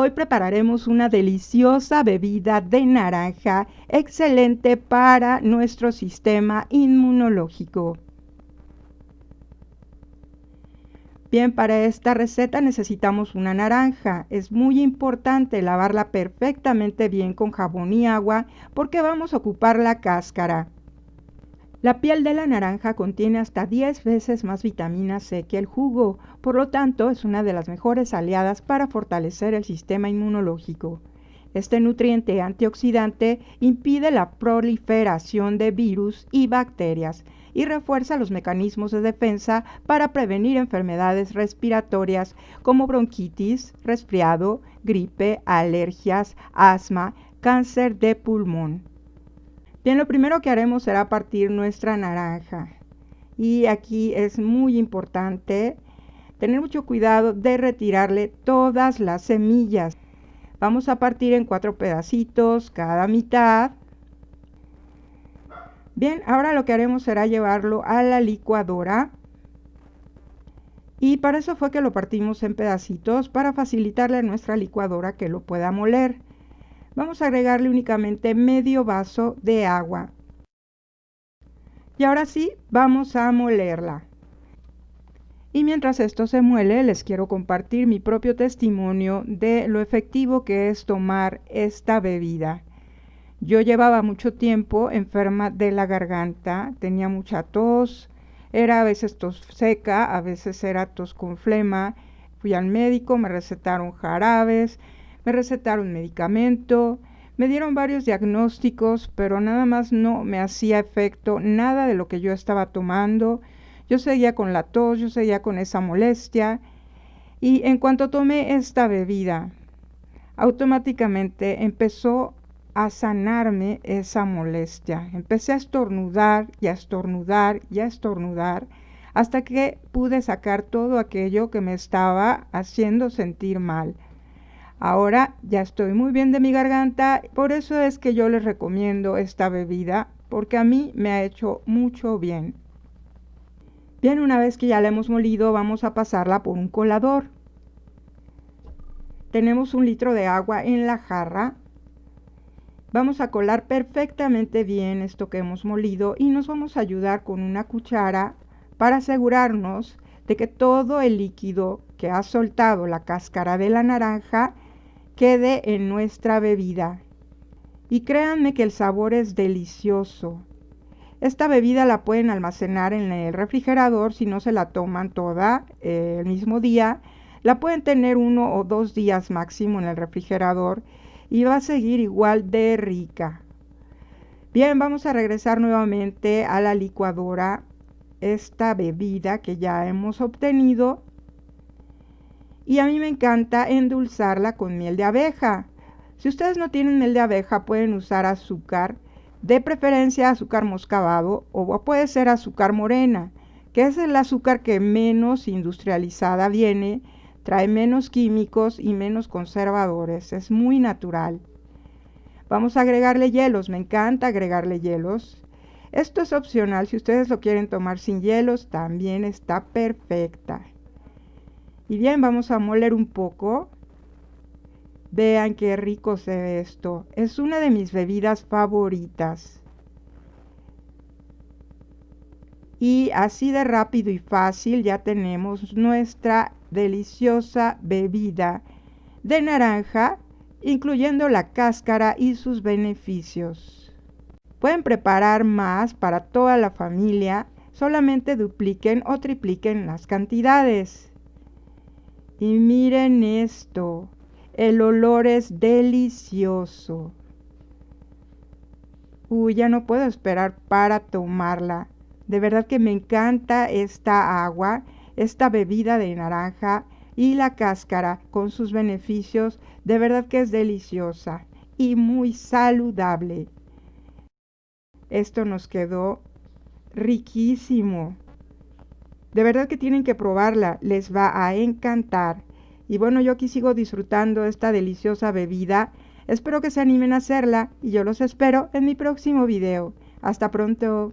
Hoy prepararemos una deliciosa bebida de naranja, excelente para nuestro sistema inmunológico. Bien, para esta receta necesitamos una naranja. Es muy importante lavarla perfectamente bien con jabón y agua porque vamos a ocupar la cáscara. La piel de la naranja contiene hasta 10 veces más vitamina C que el jugo, por lo tanto es una de las mejores aliadas para fortalecer el sistema inmunológico. Este nutriente antioxidante impide la proliferación de virus y bacterias y refuerza los mecanismos de defensa para prevenir enfermedades respiratorias como bronquitis, resfriado, gripe, alergias, asma, cáncer de pulmón. Bien, lo primero que haremos será partir nuestra naranja. Y aquí es muy importante tener mucho cuidado de retirarle todas las semillas. Vamos a partir en 4 pedacitos, cada mitad. Bien, ahora lo que haremos será llevarlo a la licuadora. Y para eso fue que lo partimos en pedacitos, para facilitarle a nuestra licuadora que lo pueda moler. Vamos a agregarle únicamente medio vaso de agua. Y ahora sí, vamos a molerla. Y mientras esto se muele, les quiero compartir mi propio testimonio de lo efectivo que es tomar esta bebida. Yo llevaba mucho tiempo enferma de la garganta, tenía mucha tos, era a veces tos seca, a veces era tos con flema. Fui al médico, me recetaron jarabes, me recetaron medicamento, me dieron varios diagnósticos, pero nada más no me hacía efecto nada de lo que yo estaba tomando. Yo seguía con la tos, yo seguía con esa molestia. Y en cuanto tomé esta bebida, automáticamente empezó a sanarme esa molestia. Empecé a estornudar y a estornudar y a estornudar hasta que pude sacar todo aquello que me estaba haciendo sentir mal. Ahora ya estoy muy bien de mi garganta, por eso es que yo les recomiendo esta bebida, porque a mí me ha hecho mucho bien. Bien, una vez que ya la hemos molido, vamos a pasarla por un colador. Tenemos 1 litro de agua en la jarra. Vamos a colar perfectamente bien esto que hemos molido y nos vamos a ayudar con una cuchara para asegurarnos de que todo el líquido que ha soltado la cáscara de la naranja quede en nuestra bebida. Y créanme que el sabor es delicioso. Esta bebida la pueden almacenar en el refrigerador si no se la toman toda el mismo día. La pueden tener 1 o 2 días máximo en el refrigerador y va a seguir igual de rica. Bien, vamos a regresar nuevamente a la licuadora esta bebida que ya hemos obtenido. Y a mí me encanta endulzarla con miel de abeja. Si ustedes no tienen miel de abeja, pueden usar azúcar, de preferencia azúcar moscabado, o puede ser azúcar morena, que es el azúcar que menos industrializada viene, trae menos químicos y menos conservadores, es muy natural. Vamos a agregarle hielos, me encanta agregarle hielos. Esto es opcional, si ustedes lo quieren tomar sin hielos, también está perfecta. Y bien, vamos a moler un poco. Vean qué rico se ve esto. Es una de mis bebidas favoritas. Y así de rápido y fácil ya tenemos nuestra deliciosa bebida de naranja, incluyendo la cáscara y sus beneficios. Pueden preparar más para toda la familia, solamente dupliquen o tripliquen las cantidades. Y miren esto, el olor es delicioso. Uy, ya no puedo esperar para tomarla. De verdad que me encanta esta agua, esta bebida de naranja y la cáscara con sus beneficios. De verdad que es deliciosa y muy saludable. Esto nos quedó riquísimo. De verdad que tienen que probarla, les va a encantar. Y bueno, yo aquí sigo disfrutando esta deliciosa bebida. Espero que se animen a hacerla y yo los espero en mi próximo video. Hasta pronto.